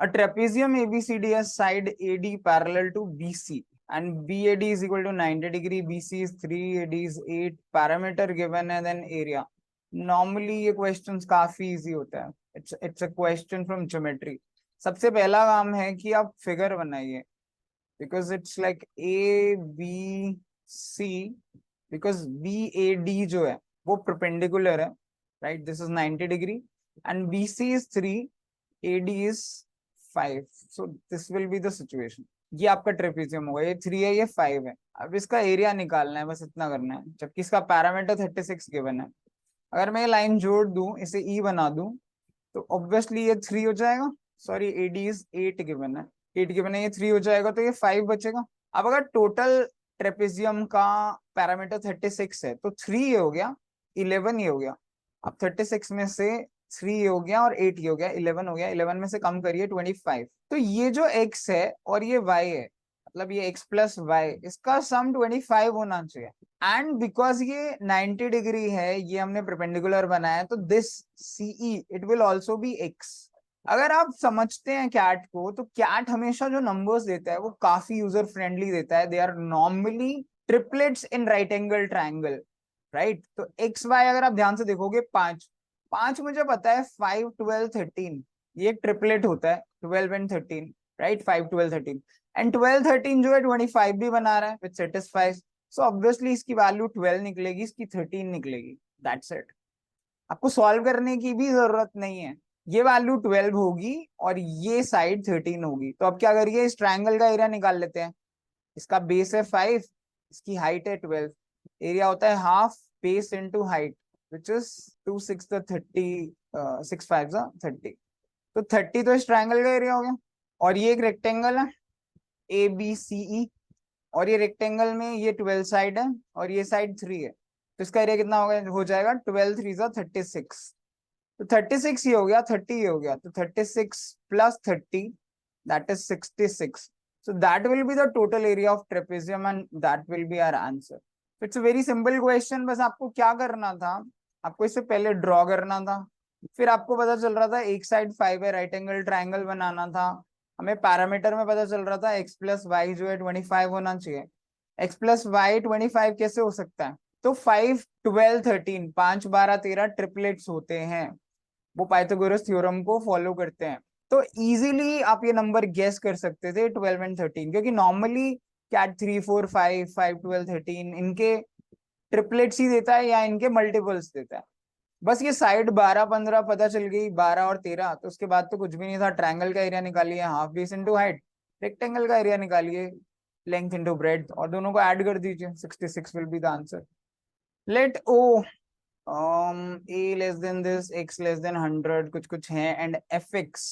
A trapezium ABCD has side AD parallel to BC and BAD is equal to 90 degree, BC is 3, AD is 8, parameter given and then area. Normally ये questions काफी easy होता है. It's a question from geometry. सबसे पहला काम है कि आप figure बनाइए because it's like A B C because BAD जो है वो perpendicular है, right? This is 90 degree and BC is 3, AD is 5. So this will be the situation. ये आपका ट्रेपेजियम होगा, ये 3 है ये 5 है. अब इसका एरिया निकालना है, बस इतना करना है, जबकि इसका पैरामीटर 36 गिवन है. अगर मैं ये लाइन जोड़ दूं, इसे ई बना दूं, तो ऑब्वियसली ये 3 हो जाएगा. सॉरी, एडी इज 8 गिवन है, 8 गिवन है, ये 3 हो जाएगा तो ये 5 बचेगा. अब अगर टोटल ट्रेपेजियम का पैरामीटर 36 है तो 3 ये हो गया, 11 ये हो गया. अब 36 में से 3 ये हो गया और 8 ये हो गया, 11 हो गया. 11 में से कम करिए 25. तो ये जो x है और ये y है, मतलब ये x प्लस वाई, इसका सम 25 होना चाहिए. एंड बिकॉज ये 90 डिग्री है, ये हमने परपेंडिकुलर बनाया, तो this CE it will also be x. अगर आप समझते हैं कैट को, तो कैट हमेशा जो नंबर्स देता है वो काफी यूजर फ्रेंडली देता है. They are normally triplets in right angle triangle, right. तो एक्स वाई अगर आप ध्यान से देखोगे, 5 मुझे पता है, 5 12 13 ये एक ट्रिपलेट होता है, 12 एंड 13, राइट. 5 12 13 एंड 12 13 जो है 25 भी बना रहा है, विच सेटिस्फाइज. सो ऑब्वियसली इसकी वैल्यू 12 निकलेगी, इसकी 13 निकलेगी. That's it. आपको सॉल्व करने की भी जरूरत नहीं है. ये वैल्यू 12 होगी और ये साइड 13 होगी. तो अब क्या करिए, इस ट्रायंगल का एरिया निकाल लेते हैं. इसका बेस है 5, इसकी हाइट है 12, एरिया होता है half base into height, which is 2 6 30 6 5 30. तो 30 तो इस ट्रायंगल का एरिया हो गया. और ये एक रेक्टेंगल है ABCE, और ये रेक्टेंगल में ये 12 साइड है और ये साइड 3 है. तो इसका एरिया कितना हो जाएगा 12 3 36. तो 36 ये हो गया, 30 ये हो गया, तो 36 plus 30 that is 66. So that will be the total area of trapezium and that will be our answer. So it's a very simple question. बस आपको क्या करना था, आपको इससे पहले ड्रॉ करना था, फिर आपको पता चल रहा था एक साइड 5 है, राइट एंगल ट्राइंगल बनाना था. हमें पैरामीटर में पता चल रहा था x प्लस वाई जो है 25 होना चाहिए. x प्लस वाई 25 कैसे हो सकता है? तो 5 12 13 5 12 13 ट्रिपलेट्स होते हैं, वो पाइथागोरस थ्योरम को फॉलो करते हैं. तो इजीली आप ये नंबर गेस कर सकते थे 12 एंड 13, क्योंकि नॉर्मली कैट 3 4 5 5 12 13 इनके ट्रिपलेट्स ही देता है या इनके मल्टीपल्स देता है. बस ये साइड 12 15 पता चल गई, 12 और 13, तो उसके बाद तो कुछ भी नहीं था. ट्रायंगल का एरिया निकालिए, half base into height. Rectangle का एरिया निकालिए, लेंथ इनटू ब्रेड्थ, और दोनों को ऐड कर दीजिए. 66 will be the answer. Let O a less than this, x less than 100 कुछ है, and fx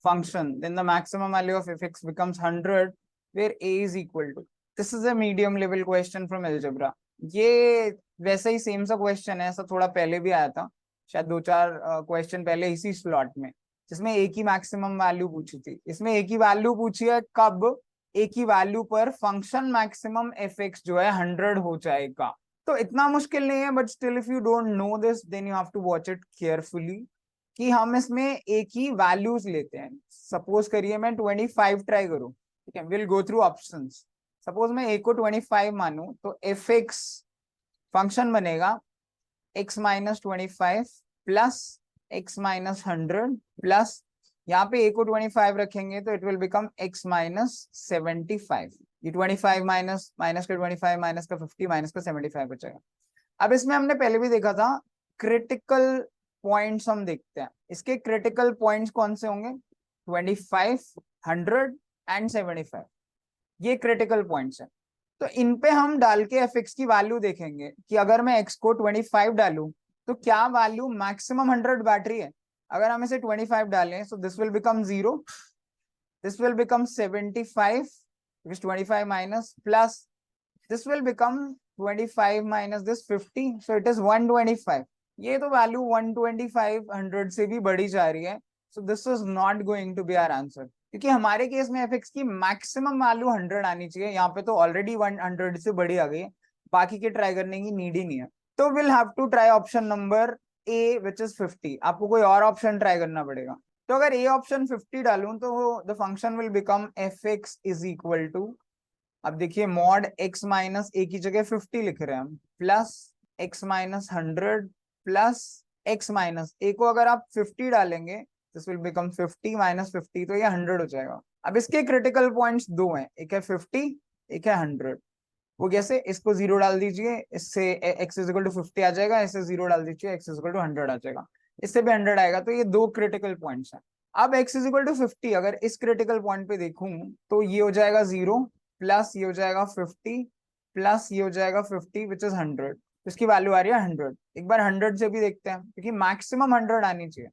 function, then the maximum value of fx becomes 100 where a is equal to. This is a medium level question from algebra. ये वैसे ही same सा question है, ऐसा थोड़ा पहले भी आया था, शायद 2-4 क्वेश्चन पहले इसी स्लॉट में, जिसमें एक ही मैक्सिमम वैल्यू पूछी थी. इसमें एक ही वैल्यू पूछी है, कब एक ही वैल्यू पर फंक्शन मैक्सिमम fx जो है 100 हो जाएगा. तो इतना मुश्किल नहीं है, but still if you don't know this then you have to watch it carefully, कि हम इसमें एक ही वैल्यूज लेते हैं. सपोज करिए मैं 25 ट्राई करूं, ठीक है, will go through options. Suppose मैं a को 25 मानूं, तो fx फंक्शन बनेगा x minus 25 plus x minus 100 plus यहाँ पे a को 25 रखेंगे तो it will become x minus 75. ये 25 माइनस का 25 माइनस का 50 माइनस का 75 बचेगा. अब इसमें हमने पहले भी देखा था, क्रिटिकल पॉइंट्स हम देखते हैं. इसके क्रिटिकल पॉइंट्स कौन से होंगे? 25 100 एंड 75, ये क्रिटिकल पॉइंट्स हैं. तो इन पे हम डाल के fx की वैल्यू देखेंगे कि अगर मैं x को 25 डालूं तो क्या वैल्यू मैक्सिमम 100 बैठ रही है. अगर हम इसे 25 डालें, so this will become 0, this will become 75, which is 25 minus, plus this will become 25 minus this 50, so it is 125. ये तो वैल्यू 125 100 से भी बड़ी जा रही है. so this is not going to be our answer, क्योंकि हमारे केस में fx की मैक्सिमम वैल्यू 100 आनी चाहिए. यहाँ पे तो ऑलरेडी 100 से बड़ी आ गई है, बाकी के ट्राई करने की नीड ही नहीं है. तो will have to try option number A which is 50. आपको कोई और ऑप्शन ट्राई करना पड़ेगा. तो अगर ए ऑप्शन 50 डालूं तो the function will become F X is equal to, अब देखिए मॉड x माइनस ए की जगह 50 लिख रहे हैं हम, plus x minus 100 plus x minus A को अगर आप 50 डालेंगे दिस विल बिकम 50 माइनस 50, तो ये 100 हो जाएगा। अब इसके क्रिटिकल पॉइंट्स दो हैं, एक है 50 एक है 100। वो कैसे, इसको 0 डाल दीजिए, इससे x इज इक्वल टू 50 आ जाएगा, इससे 0 डाल दीजिए x इज इक्वल टू 100 आ जाएगा, इससे भी 100 आएगा। तो ये दो क्रिटिकल पॉइंट्स हैं। अब x इज इक्वल टू 50 अगर इस क्रिटिकल पॉइंट पे देखूं तो ये हो जाएगा 0 प्लस ये हो जाएगा 50 प्लस ये हो जाएगा 50 विच इज 100। इसकी वैल्यू आ रही है 100। एक बार 100 से भी देखते हैं, क्योंकि मैक्सिमम 100 आनी चाहिए।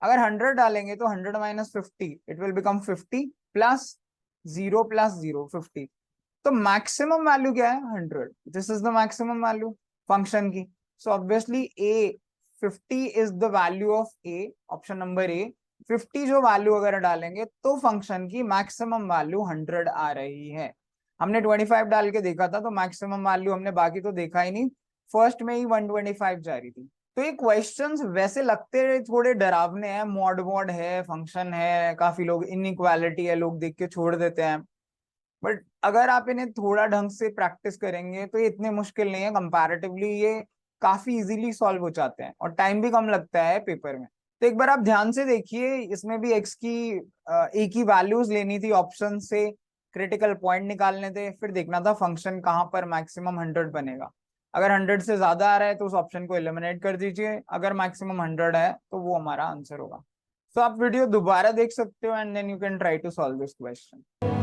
अगर 100 डालेंगे तो 100 minus 50 it will become 50 plus 0 plus 0 50। तो मैक्सिमम वैल्यू क्या है 100, this is the maximum value function की। So obviously A 50 is the value of A, option number A. 50 जो वैल्यू अगर डालेंगे तो फंक्शन की मैक्सिमम वैल्यू 100 आ रही है। हमने 25 डाल के देखा था तो मैक्सिमम वैल्यू हमने बाकी तो देखा ही नहीं, फर्स्ट में ही 125 जा रही थी। तो ये क्वेश्चंस वैसे लगते थोड़े डरावने हैं, मॉड मॉड है, फंक्शन है, काफी लोग इनइक्वालिटी है लोग देख के छोड़ देते हैं, बट अगर आप इन्हें थोड़ा ढंग से प्रैक्टिस करेंगे तो ये इतने मुश्किल नहीं है कंपैरेटिवली, ये काफी इजीली सॉल्व हो जाते हैं और टाइम भी कम लगता है पेपर में। तो एक बार आप ध्यान से देखिए, इसमें भी एक्स की एक ही वैल्यूज लेनी थी ऑप्शन से, क्रिटिकल पॉइंट निकालने थे, फिर देखना था फंक्शन कहाँ पर मैक्सिमम 100 बनेगा। अगर 100 से ज्यादा आ रहा है तो उस ऑप्शन को एलिमिनेट कर दीजिए, अगर मैक्सिमम 100 है तो वो हमारा आंसर होगा। तो आप वीडियो दोबारा देख सकते हो and then you can try to solve this question.